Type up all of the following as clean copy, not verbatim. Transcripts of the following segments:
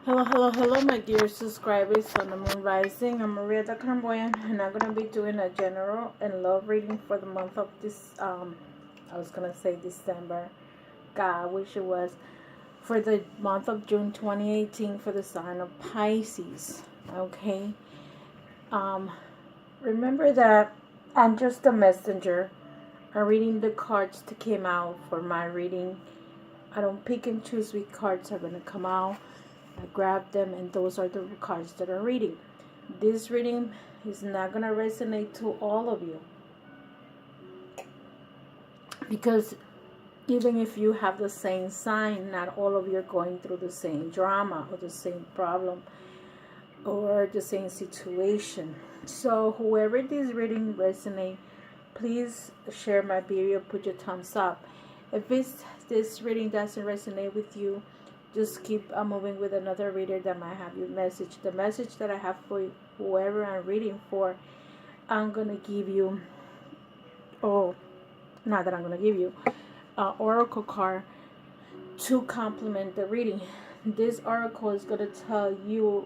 Hello, hello, hello, my dear subscribers on the Moon Rising. I'm Maria the Clairvoyant, and I'm gonna be doing a general and love reading for the month of this. I was gonna say December. God, I wish it was for the month of June 2018 for the sign of Pisces. Okay. Um, Remember that I'm just a messenger. I'm reading the cards that came out for my reading. I don't pick and choose which cards are gonna come out. I grab them, and those are the cards that are reading. This reading is not going to resonate to all of you, because even if you have the same sign, not all of you are going through the same drama or the same problem or the same situation. So whoever this reading resonates, please share my video, put your thumbs up. If this reading doesn't resonate with you, just keep moving with another reader that might have your message. The message that I have for whoever I'm reading for, I'm going to give you, not that I'm going to give you, an oracle card to complement the reading. This oracle is going to tell you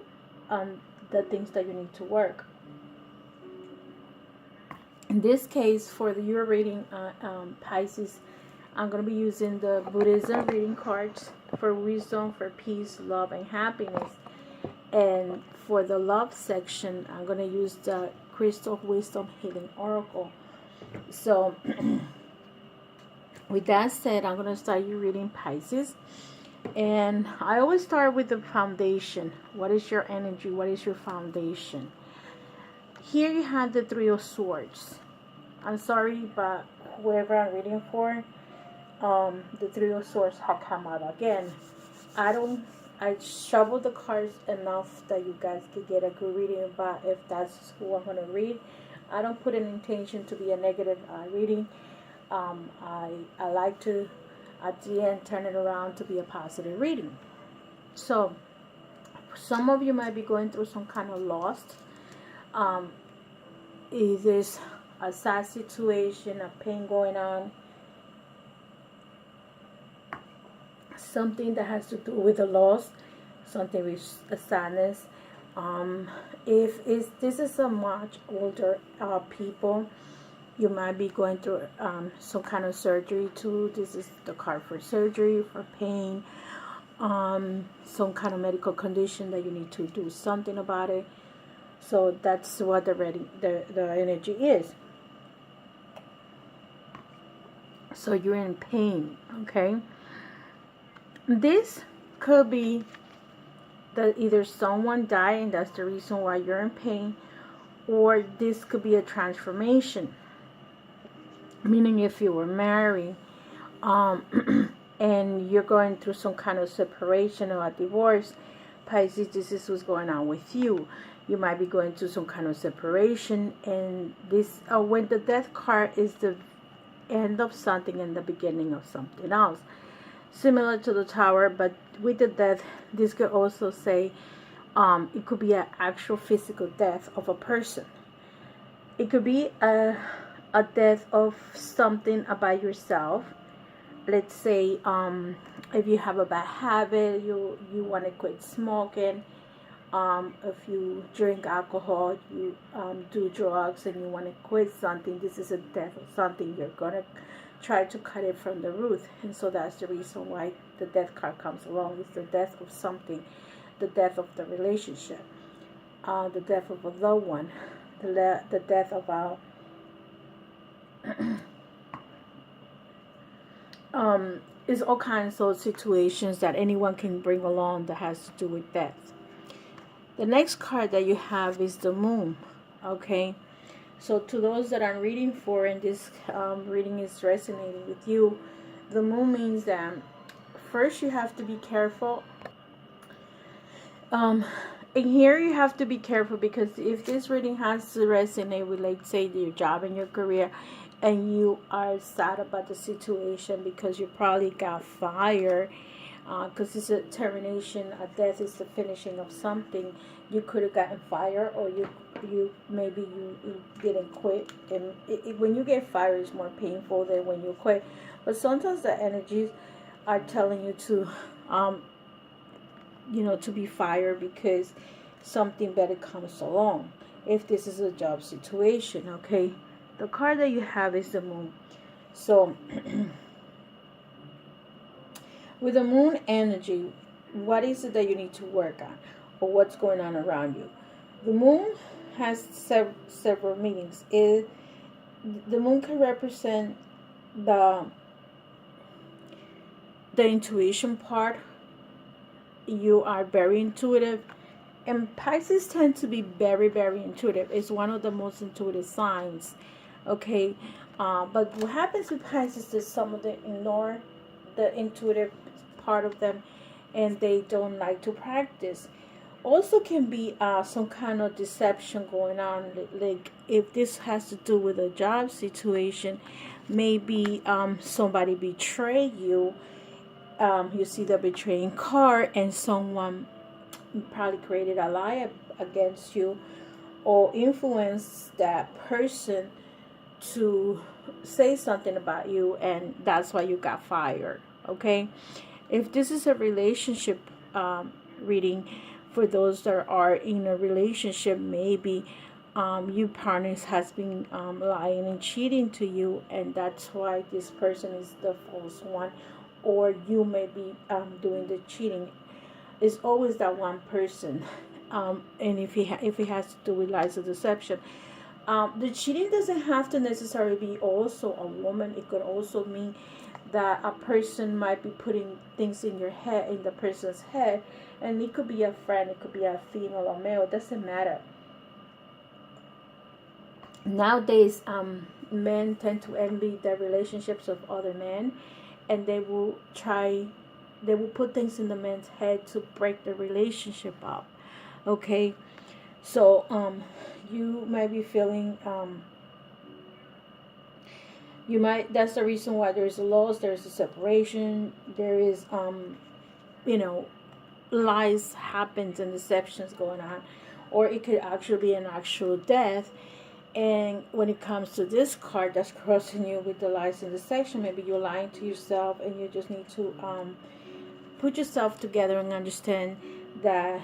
the things that you need to work. In this case, for your reading, Pisces, I'm going to be using the Buddhism reading cards for wisdom, for peace, love, and happiness. And for the love section, I'm going to use the Crystal Wisdom Hidden Oracle. So, with that said, I'm going to start you reading, Pisces. And I always start with the foundation. What is your energy? What is your foundation? Here you have the Three of Swords. I'm sorry, but whoever I'm reading for, the Three of Swords have come out again. I shuffled the cards enough that you guys could get a good reading, but if that's who I'm going to read, I don't put an intention to be a negative reading. I like to, at the end, turn it around to be a positive reading. So, some of you might be going through some kind of loss. Is this a sad situation, a pain going on? Something that has to do with a loss, something with a sadness. If this is a much older people, you might be going through some kind of surgery too. This is the card for surgery, for pain, some kind of medical condition that you need to do something about it. So that's what the energy is. So you're in pain, okay? This could be that either someone died and that's the reason why you're in pain, or this could be a transformation. Meaning if you were married and you're going through some kind of separation or a divorce, Pisces, this is what's going on with you. You might be going through some kind of separation, and this when the Death card is the end of something and the beginning of something else. Similar to the Tower, but with the death, this could also say it could be an actual physical death of a person. It could be a death of something about yourself. Let's say if you have a bad habit, you want to quit smoking. If you drink alcohol, you do drugs, and you want to quit something, this is a death of something. You're going to try to cut it from the root. And so that's the reason why the Death card comes along. It's the death of something, the death of the relationship, the death of a loved one, the death of our it's all kinds of situations that anyone can bring along that has to do with death. The next card that you have is the Moon. Okay, so to those that I'm reading for, and this reading is resonating with you, the Moon means that first you have to be careful. And here you have to be careful, because if this reading has to resonate with, like, say, your job and your career, and you are sad about the situation because you probably got fired, because it's a termination, a death is the finishing of something. You could have gotten fired, or you maybe you didn't quit. And when you get fired, it's more painful than when you quit. But sometimes the energies are telling you to to be fired because something better comes along. If this is a job situation, okay? The card that you have is the moon. So with the moon energy, what is it that you need to work on, or what's going on around you? The moon has several meanings. The moon can represent the intuition part. You are very intuitive, and Pisces tend to be very, very intuitive. It's one of the most intuitive signs. Okay, but what happens with Pisces is some of them ignore the intuitive part of them, and they don't like to practice. Also can be some kind of deception going on, like if this has to do with a job situation, maybe somebody betray you. You see the betraying card, and someone probably created a lie against you or influenced that person to say something about you, and that's why you got fired. Okay, if this is a relationship reading, for those that are in a relationship, maybe your partner has been lying and cheating to you, and that's why this person is the false one, or you may be doing the cheating. It's always that one person, and if it has to do with lies or deception. The cheating doesn't have to necessarily be also a woman. It could also mean that a person might be putting things in the person's head, and it could be a friend, it could be a female or male. It doesn't matter. Nowadays, men tend to envy the relationships of other men, and they will put things in the man's head to break the relationship up. Okay, so you might be feeling that's the reason why there's a loss, there's a separation, there is lies happens and deceptions going on, or it could actually be an actual death. And when it comes to this card that's crossing you with the lies and deception, maybe you're lying to yourself, and you just need to put yourself together and understand that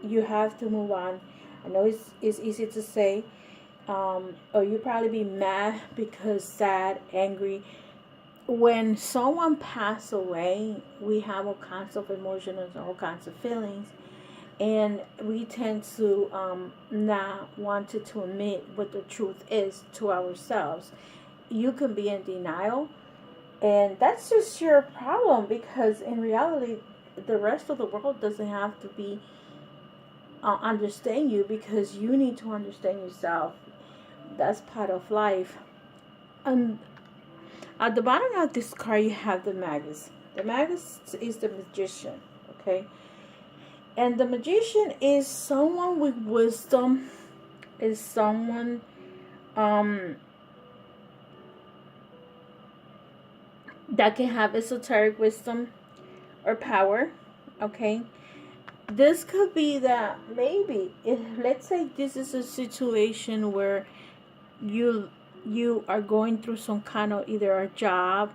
you have to move on. I know it's easy to say, or you probably be mad because sad, angry. When someone passes away, we have all kinds of emotions, all kinds of feelings, and we tend to not want to admit what the truth is to ourselves. You can be in denial, and that's just your problem, because in reality, the rest of the world doesn't have to be understand you, because you need to understand yourself. That's part of life. And at the bottom of this card, you have the Magus. The Magus is the magician. Okay, and the magician is someone with wisdom, is someone that can have esoteric wisdom or power. Okay, this could be that maybe if, let's say this is a situation where you are going through some kind of either a job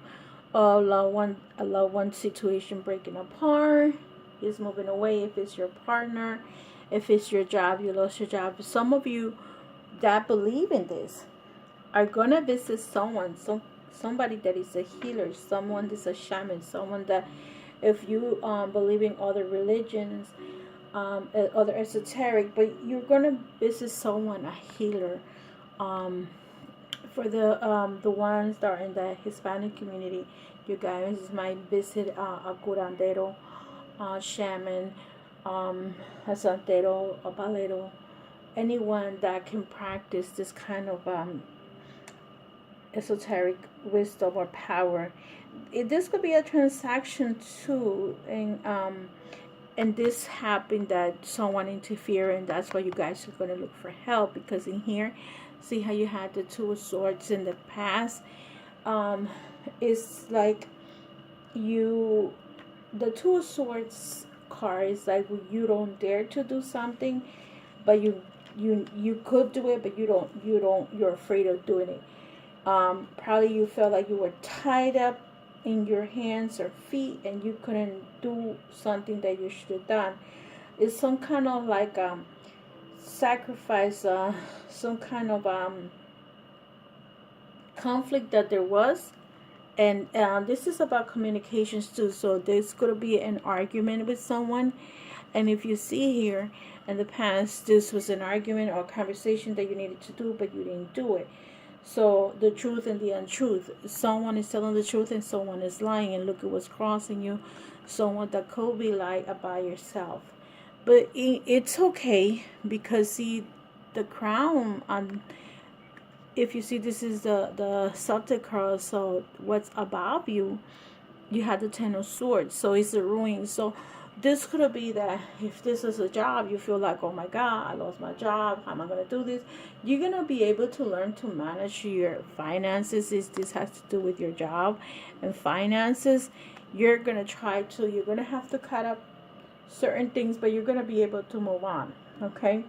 or a loved one situation breaking apart, is moving away. If it's your partner, if it's your job, you lost your job. Some of you that believe in this are gonna visit somebody that is a healer, someone that's a shaman, someone that, if you believe in other religions, other esoteric, but you're gonna visit someone, a healer. For the ones that are in the Hispanic community, you guys might visit a curandero, shaman, a santero, a palero, anyone that can practice this kind of esoteric wisdom or power. This could be a transaction too, and this happened that someone interfered, and that's why you guys are going to look for help, because in here, see how you had the Two of Swords in the past. It's like the Two of Swords card is like you don't dare to do something, but you could do it, but you're afraid of doing it. Probably you felt like you were tied up in your hands or feet and you couldn't do something that you should have done. It's some kind of like sacrifice, some kind of conflict that there was. And this is about communications too. So there's going to be an argument with someone. And if you see here in the past, this was an argument or conversation that you needed to do, but you didn't do it. So the truth and the untruth. Someone is telling the truth and someone is lying. And look at what's crossing you. Someone that could be lying about yourself. But it's okay, because see, the crown on, if you see, this is the subject card. So what's above you, you had the Ten of Swords. So it's a ruin. So this could be that if this is a job, you feel like, oh my God, I lost my job. How am I going to do this? You're going to be able to learn to manage your finances. This has to do with your job and finances. You're going to you're going to have to cut up certain things, but you're going to be able to move on. Okay.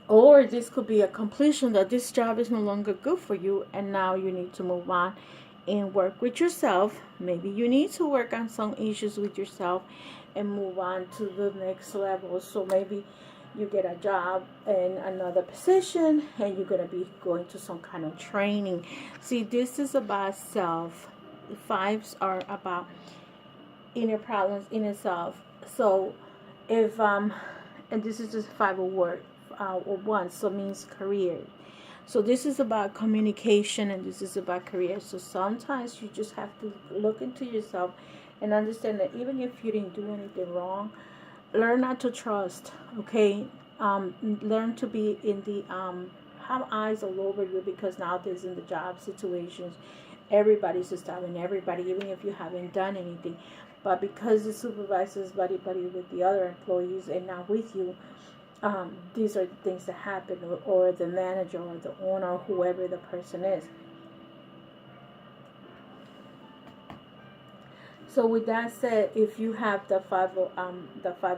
Or this could be a completion that this job is no longer good for you, and now you need to move on and work with yourself. Maybe you need to work on some issues with yourself and move on to the next level. So maybe you get a job in another position and you're going to be going to some kind of training. See, this is about self. The fives are about inner problems, inner self. So if and this is just 5 of wands, so means career. So this is about communication and this is about career. So sometimes you just have to look into yourself and understand that even if you didn't do anything wrong, learn not to trust. Okay. Learn to be in the have eyes all over you, because nowadays in the job situations, everybody's disturbing everybody, even if you haven't done anything. But because the supervisor's buddy with the other employees and not with you, these are the things that happen, or the manager or the owner or whoever the person is. So with that said, if you have the 5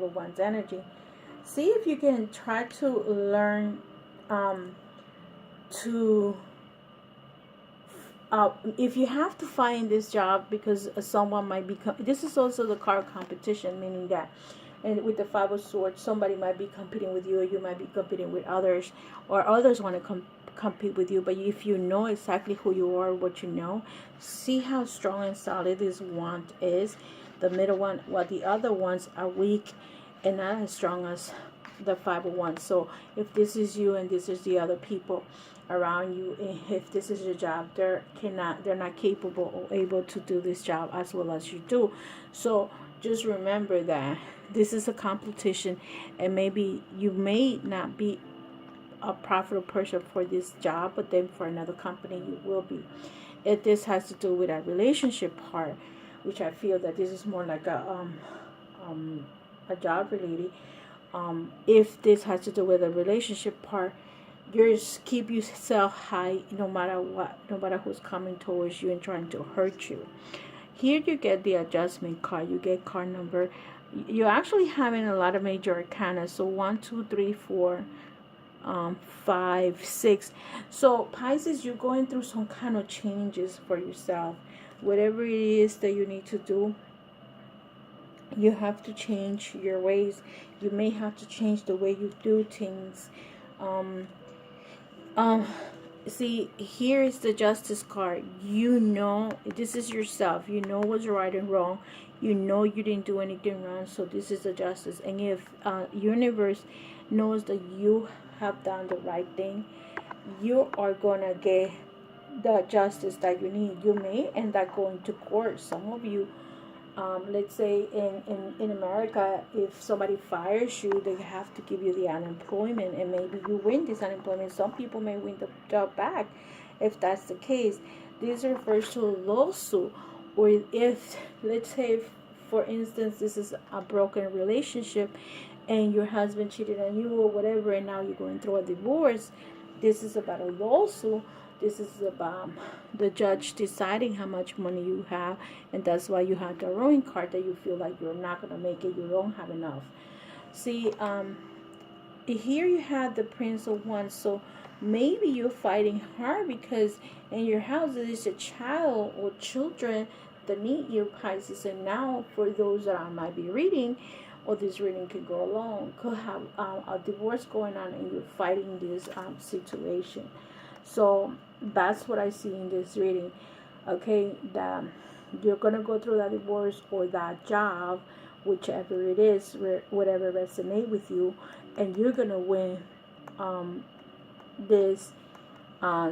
of wands energy, see if you can try to learn to if you have to find this job because someone might be this is also the card competition, meaning that, and with the 5 of swords, somebody might be competing with you, or you might be competing with others, or others want to compete with you. But if you know exactly who you are, what you know, see how strong and solid this wand is. The middle one, while the other ones are weak and not as strong as the 5 of wands. So if this is you and this is the other people around you, if this is your job, they're not capable or able to do this job as well as you do. So just remember that this is a competition, and maybe you may not be a profitable person for this job, but then for another company you will be. If this has to do with a relationship part, which I feel that this is more like a job related. If this has to do with a relationship part, just keep yourself high no matter what, no matter who's coming towards you and trying to hurt you. Here you get the adjustment card. You get card number. You're actually having a lot of major arcana. So 1, 2, 3, 4, 5, 6. So Pisces, you're going through some kind of changes for yourself. Whatever it is that you need to do, you have to change your ways. You may have to change the way you do things. See, here is the Justice card. You know, this is yourself. You know what's right and wrong. You know you didn't do anything wrong. So this is the Justice. And if universe knows that you have done the right thing, you are gonna get the justice that you need. You may end up going to court. Some of you, let's say in America, if somebody fires you, they have to give you the unemployment, and maybe you win this unemployment. Some people may win the job back. If that's the case, this refers to a lawsuit. Or if, let's say, for instance, this is a broken relationship and your husband cheated on you or whatever, and now you're going through a divorce, this is about a lawsuit. This is about the judge deciding how much money you have, and that's why you have the ruin card, that you feel like you're not going to make it, you don't have enough. See, here you have the Prince of Wands. So maybe you're fighting hard because in your house there is a child or children that need you, Pisces. And now for those that I might be reading, or this reading could go along, could have a divorce going on and you're fighting this situation. So that's what I see in this reading. Okay, that you're going to go through that divorce or that job, whichever it is, whatever resonate with you, and you're going to win this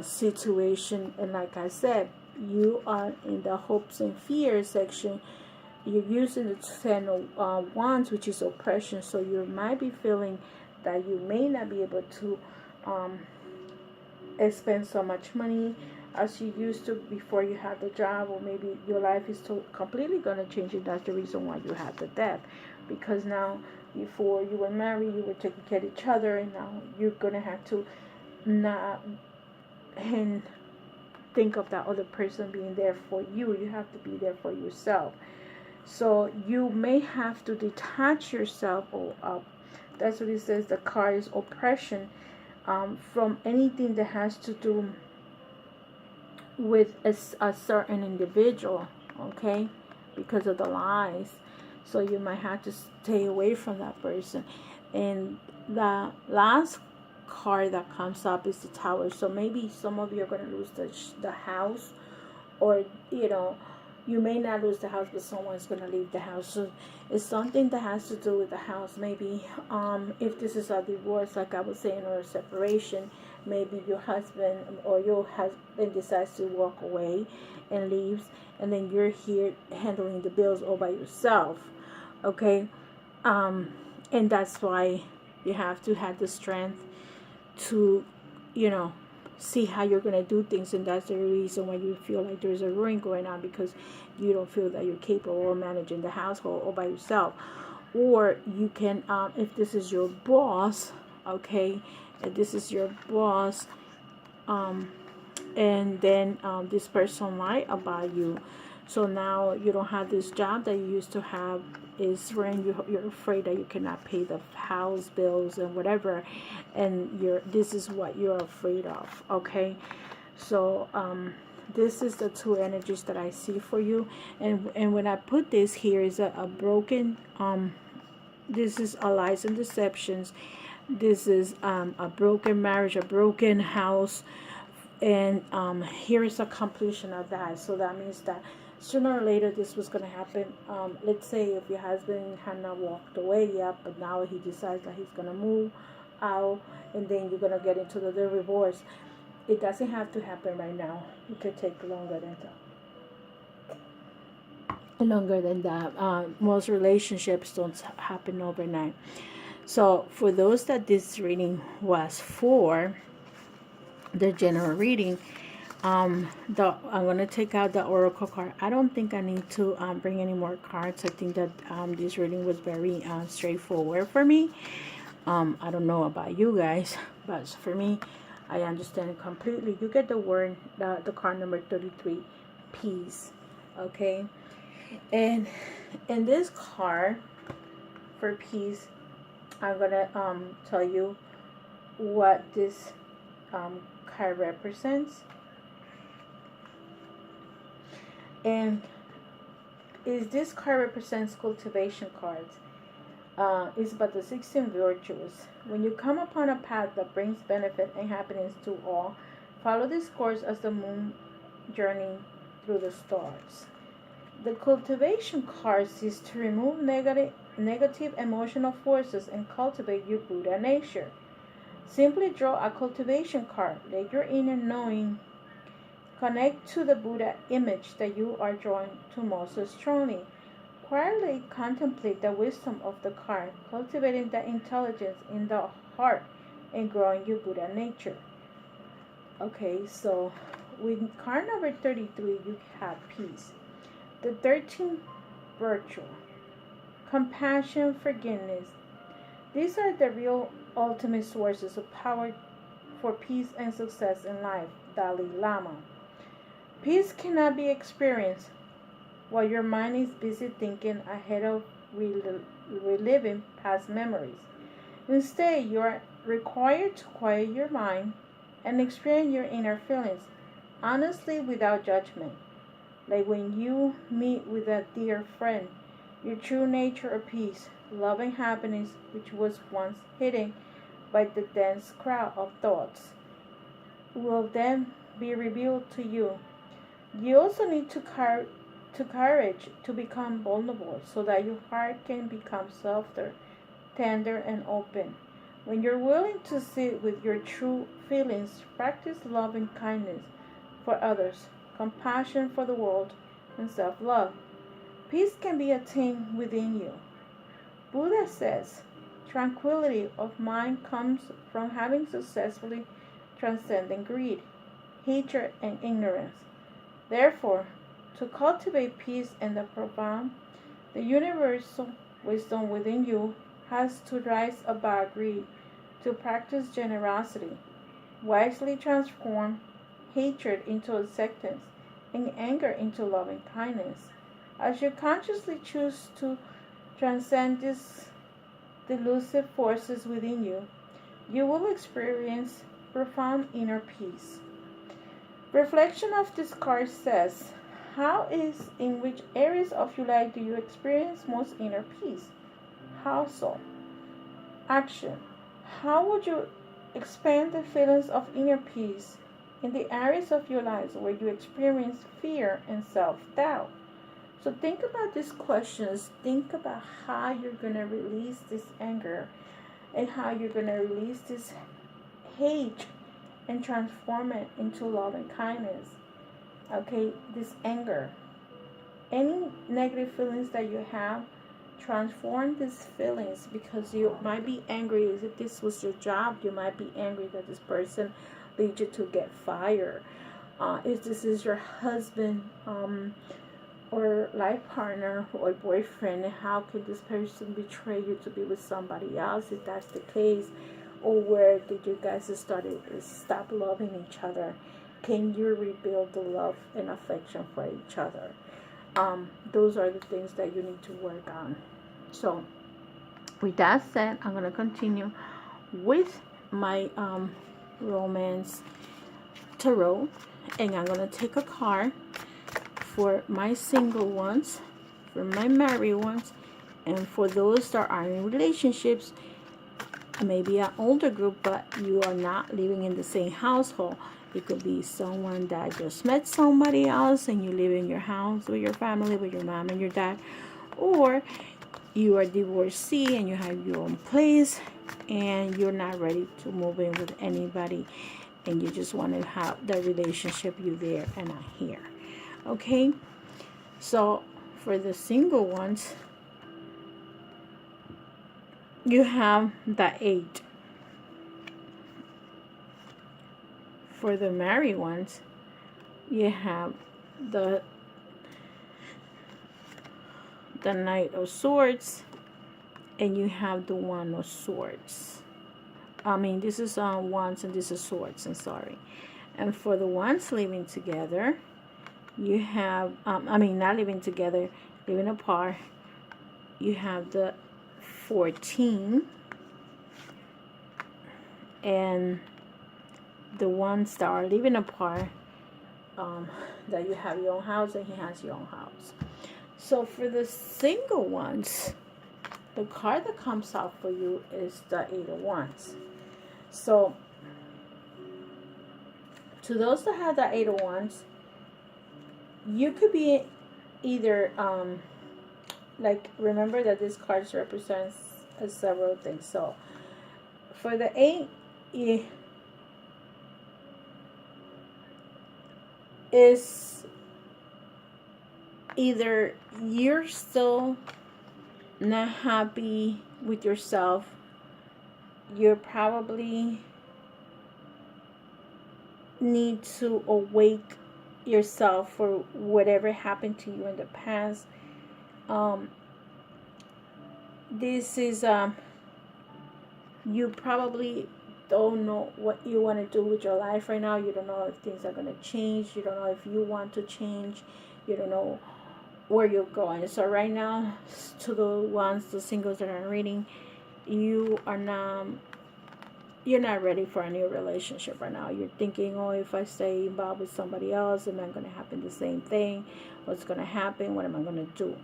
situation. And like I said, you are in the hopes and fears section. You're using the 10 of wands, which is oppression. So you might be feeling that you may not be able to spend so much money as you used to before you had the job, or maybe your life is completely going to change, and that's the reason why you had the death. Because now, before you were married, you were taking care of each other, and now you're going to have to not and think of that other person being there for you. You have to be there for yourself. So you may have to detach yourself, or that's what it says. The card is oppression, from anything that has to do with a certain individual, okay, because of the lies. So you might have to stay away from that person. And the last card that comes up is the Tower. So maybe some of you are going to lose the house, or you may not lose the house, but someone's going to leave the house. So it's something that has to do with the house. Maybe if this is a divorce, like I was saying, or a separation, maybe your husband or your husband decides to walk away and leaves, and then you're here handling the bills all by yourself. Okay, and that's why you have to have the strength to see how you're going to do things. And that's the reason why you feel like there's a ruin going on, because you don't feel that you're capable of managing the household all by yourself. Or you can, if this is your boss, okay, if this is your boss, and then this person lied about you, so now you don't have this job that you used to have. Is when you're afraid that you cannot pay the house bills and whatever, and this is what you're afraid of. Okay, so this is the two energies that I see for you. And when I put this here is a broken, this is a lies and deceptions. This is a broken marriage, a broken house, and here is a completion of that. So that means that sooner or later this was going to happen. Let's say if your husband had not walked away yet, but now he decides that he's going to move out, and then you're going to get into the divorce. It doesn't have to happen right now. It could take longer than that. Most relationships don't happen overnight. So for those that this reading was for, the general reading, I'm going to take out the oracle card. I don't think I need to bring any more cards. I think that this reading was very straightforward for me. I don't know about you guys, but for me, I understand it completely. You get the word, the card number 33, peace. Okay, and in this card for peace, I'm gonna tell you what this card represents. And this card represents cultivation cards. It's about the 16 virtues. When you come upon a path that brings benefit and happiness to all, follow this course as the moon journey through the stars. The cultivation card is to remove negative emotional forces and cultivate your Buddha nature. Simply draw a cultivation card. Let your inner knowing connect to the Buddha image that you are drawn to most strongly. Quietly contemplate the wisdom of the card, cultivating the intelligence in the heart and growing your Buddha nature. Okay, so with card number 33, you have peace. The 13th virtue, compassion, forgiveness. These are the real ultimate sources of power for peace and success in life. Dalai Lama. Peace cannot be experienced while your mind is busy thinking ahead of reliving past memories. Instead, you are required to quiet your mind and experience your inner feelings, honestly without judgment. Like when you meet with a dear friend, your true nature of peace, love, and happiness, which was once hidden by the dense crowd of thoughts, will then be revealed to you. You also need to courage to become vulnerable so that your heart can become softer, tender, and open. When you're willing to sit with your true feelings, practice love and kindness for others, compassion for the world, and self love. Peace can be attained within you. Buddha says, tranquility of mind comes from having successfully transcended greed, hatred, and ignorance. Therefore, to cultivate peace and the profound, the universal wisdom within you has to rise above greed, to practice generosity, wisely transform hatred into acceptance, and anger into loving kindness. As you consciously choose to transcend these delusive forces within you, you will experience profound inner peace. Reflection of this card says, in which areas of your life do you experience most inner peace? How so? Action. How would you expand the feelings of inner peace in the areas of your lives where you experience fear and self-doubt? So think about these questions. Think about how you're going to release this anger and how you're going to release this hate and transform it into love and kindness. Okay, this anger. Any negative feelings that you have, transform these feelings, because you might be angry if this was your job. You might be angry that this person leads you to get fired. If this is your husband or life partner or boyfriend, how could this person betray you to be with somebody else if that's the case? Or where did you guys stop loving each other? Can you rebuild the love and affection for each other? Those are the things that you need to work on. So with that said, I'm going to continue with my romance tarot, and I'm going to take a card for my single ones, for my married ones, and for those that are in relationships. Maybe an older group, but you are not living in the same household. It could be someone that just met somebody else and you live in your house with your family, with your mom and your dad. Or you are divorcee and you have your own place and you're not ready to move in with anybody, and you just want to have the relationship, you there and not here. Okay, so for the single ones, you have the 8. For the married ones, you have the Knight of Swords, and you have the One of Swords. This is wands and this is swords, I'm sorry. And for the ones living together, you have, not living together, living apart, you have the 14, and the ones that are living apart, that you have your own house and he has your own house. So for the single ones, the card that comes out for you is the 8 of Wands. So to those that have the 8 of Wands, you could be either remember that this card represents several things. So for the 8, is either you're still not happy with yourself, you probably need to awake yourself for whatever happened to you in the past. This is you probably don't know what you want to do with your life right now. You don't know if things are going to change. You don't know if you want to change. You don't know where you're going. So right now, to the singles that are reading, you are not you're not ready for a new relationship right now. You're thinking, oh, if I stay involved with somebody else, am I going to happen the same thing? What's going to happen? What am I going to do?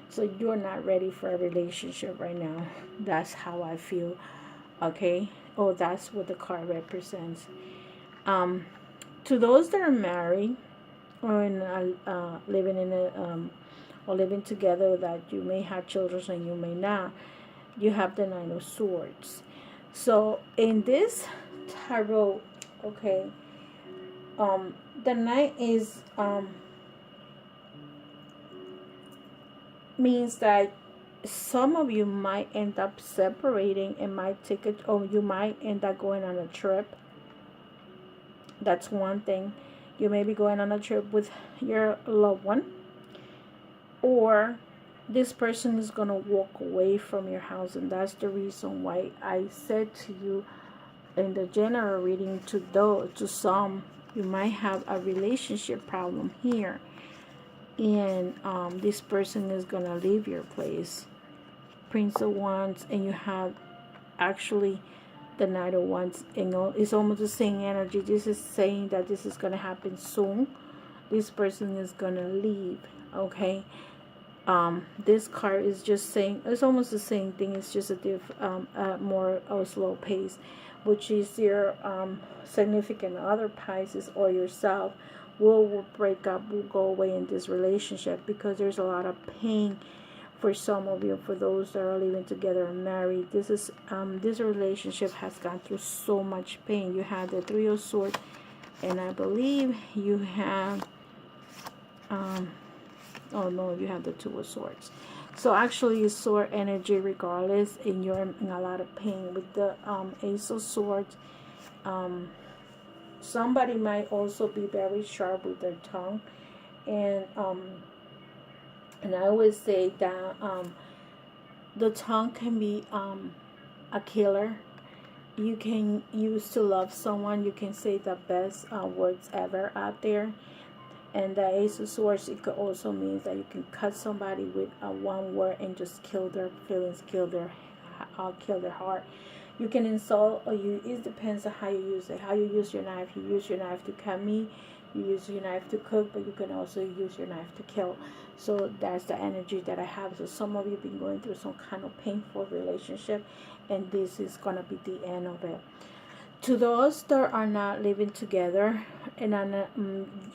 So you're not ready for a relationship right now. That's how I feel. Okay. Oh, that's what the card represents. To those that are married or living in a or living together, that you may have children and you may not, you have the Nine of Swords. So in this tarot, okay, the Knight is means that some of you might end up separating and might take it, or you might end up going on a trip. That's one thing. You may be going on a trip with your loved one, or this person is going to walk away from your house, and that's the reason why I said to you in the general reading, to some, you might have a relationship problem here, and this person is going to leave your place. Prince of Wands, and you have actually the Knight of Wands. It's almost the same energy. This is saying that this is going to happen soon. This person is going to leave, okay? This card is just saying it's almost the same thing. It's just a more slow pace, which is your significant other, Pisces, or yourself will break up, will go away in this relationship, because there's a lot of pain for some of you. For those that are living together and married, this relationship has gone through so much pain. You have the Three of Swords, and I believe you have oh no, you have the Two of Swords. So actually it's sword energy regardless, and you're in a lot of pain. With the Ace of Swords, somebody might also be very sharp with their tongue, and I always say that the tongue can be a killer. You can use to love someone. You can say the best words ever out there. And the Ace of Swords, it could also mean that you can cut somebody with one word and just kill their feelings, kill their heart. You can insult, or it depends on how you use it. How you use your knife. You use your knife to cut me. You use your knife to cook, but you can also use your knife to kill. So that's the energy that I have. So some of you have been going through some kind of painful relationship, and this is going to be the end of it. To those that are not living together, and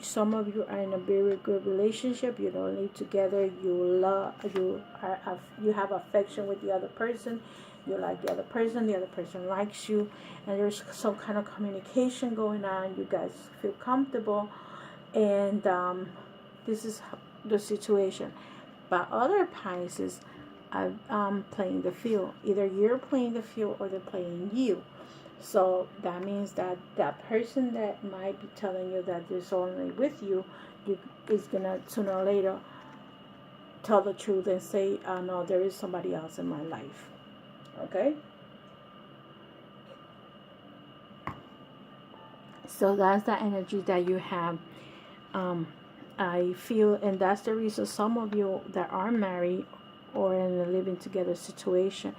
some of you are in a very good relationship, you don't live together, you have affection with the other person, you like the other person likes you, and there's some kind of communication going on, you guys feel comfortable, and this is the situation. But other Pisces are playing the field. Either you're playing the field or they're playing you. So that means that that person that might be telling you that they're only with you, is gonna sooner or later tell the truth and say, no, there is somebody else in my life. Okay? So that's the energy that you have. I feel, and that's the reason some of you that are married or in a living together situation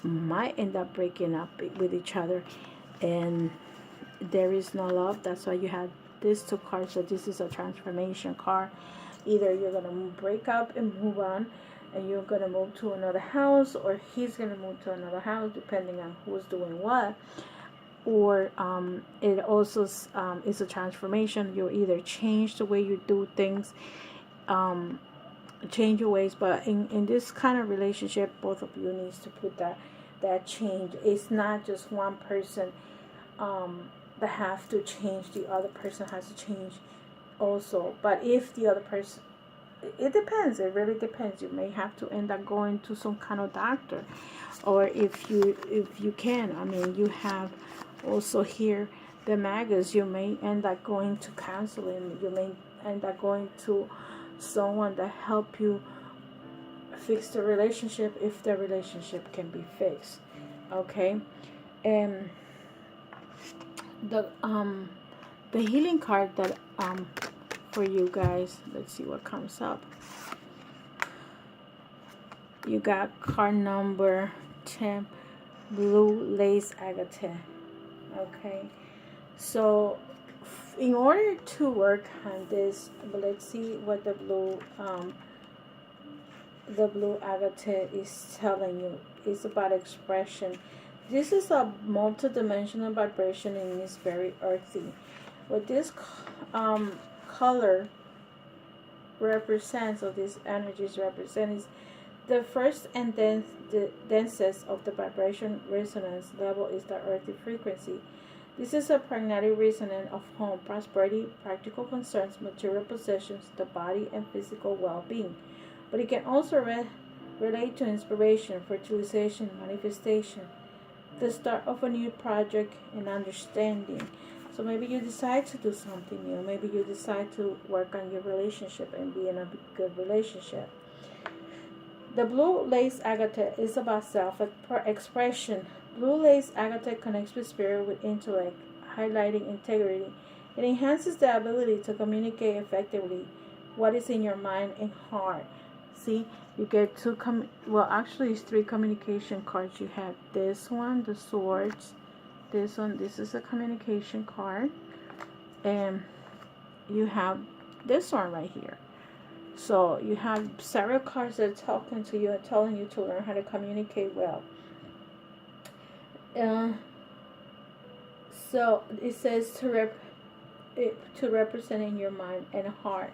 might end up breaking up with each other, and there is no love. That's why you have these two cards. So this is a transformation card. Either you're going to break up and move on, and you're going to move to another house, or he's going to move to another house, depending on who's doing what. Or it also is a transformation. You either change the way you do things, change your ways. But in this kind of relationship, both of you needs to put that change. It's not just one person that have to change. The other person has to change also. But if the other person, it depends. It really depends. You may have to end up going to some kind of doctor, or if you can. I mean, you have also here the Magus. You may end up going to counseling. You may end up going to someone that help you fix the relationship, if the relationship can be fixed. Okay, and the healing card that for you guys, let's see what comes up. You got card number 10, Blue Lace Agate. Okay, so in order to work on this, let's see what the blue agate is telling you. It's about expression. This is a multi-dimensional vibration and it's very earthy. What this color represents, or these energies represent, is the first and then the densest of the vibration resonance level is the earthy frequency. This is a pragmatic resonance of home, prosperity, practical concerns, material possessions, the body, and physical well-being. But it can also relate to inspiration, fertilization, manifestation, the start of a new project, and understanding. So maybe you decide to do something new. Maybe you decide to work on your relationship and be in a good relationship. The blue lace agate is about self-expression. Blue lace agate connects with spirit, with intellect, highlighting integrity. It enhances the ability to communicate effectively what is in your mind and heart. See, you get actually it's 3 communication cards. You have this one, the swords. This one, this is a communication card. And you have this one right here. So you have several cards that are talking to you and telling you to learn how to communicate well. So it says to represent in your mind and heart.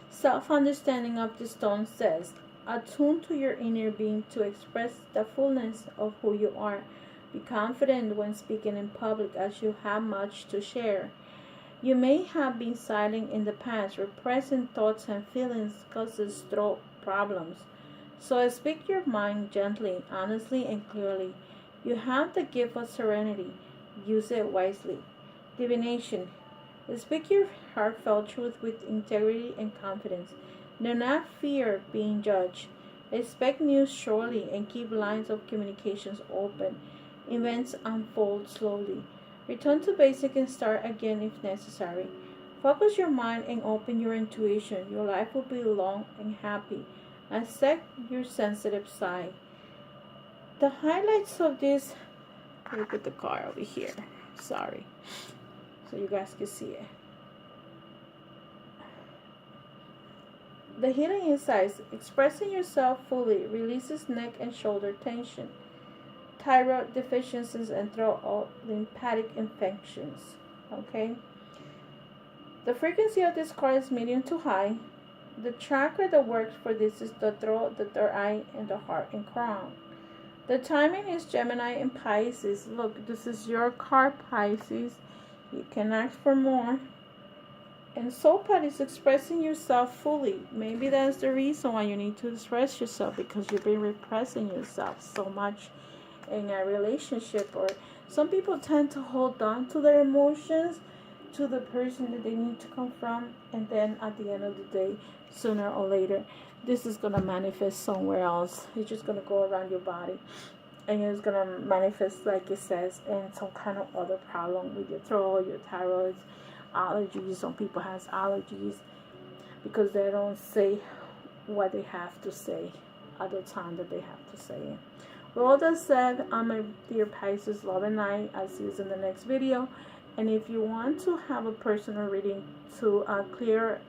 Self-understanding of the stone says, attune to your inner being to express the fullness of who you are. Be confident when speaking in public, as you have much to share. You may have been silent in the past. Repressing thoughts and feelings causes throat problems. So speak your mind gently, honestly, and clearly. You have the gift of serenity. Use it wisely. Divination. Speak your heartfelt truth with integrity and confidence. Do not fear being judged. Expect news shortly and keep lines of communications open. Events unfold slowly. Return to basic and start again if necessary. Focus your mind and open your intuition. Your life will be long and happy. Accept your sensitive side. The highlights of this, let me put the card over here. Sorry. So you guys can see it. The healing insights. Expressing yourself fully releases neck and shoulder tension, thyroid deficiencies, and throat or lymphatic infections. Okay. The frequency of this card is medium to high. The chakra that works for this is the throat, the third eye, and the heart and crown. The timing is Gemini and Pisces. Look, this is your card, Pisces. You can ask for more. And Soulpad is expressing yourself fully. Maybe that's the reason why you need to express yourself, because you've been repressing yourself so much in a relationship. Or some people tend to hold on to their emotions, to the person that they need to confront, and then at the end of the day, sooner or later, this is going to manifest somewhere else. It's just going to go around your body, and it's going to manifest, like it says, in some kind of other problem with your throat, your thyroid, allergies. Some people has allergies because they don't say what they have to say at the time that they have to say it. With all that said, I'm a dear Pisces, love and light. I'll see you in the next video. And if you want to have a personal reading to clear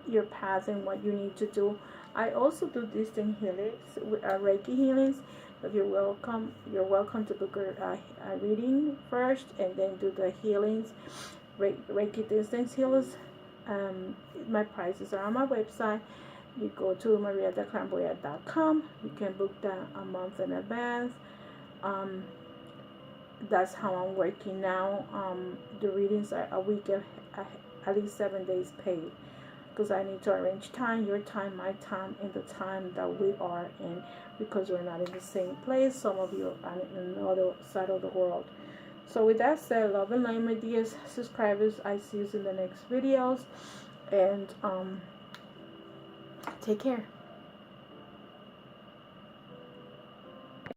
your path and what you need to do, I also do distant healings, reiki healings. If you're welcome to book a reading first and then do the healings. Reiki distance healers. My prices are on my website. You go to mariadeclairvoyant.com. You can book that a month in advance. That's how I'm working now. The readings are a week, at least 7 days paid, because I need to arrange time, your time, my time, and the time that we are in, because we're not in the same place. Some of you are on another side of the world. So with that said, love and light, my dear subscribers. I see you in the next videos, and take care.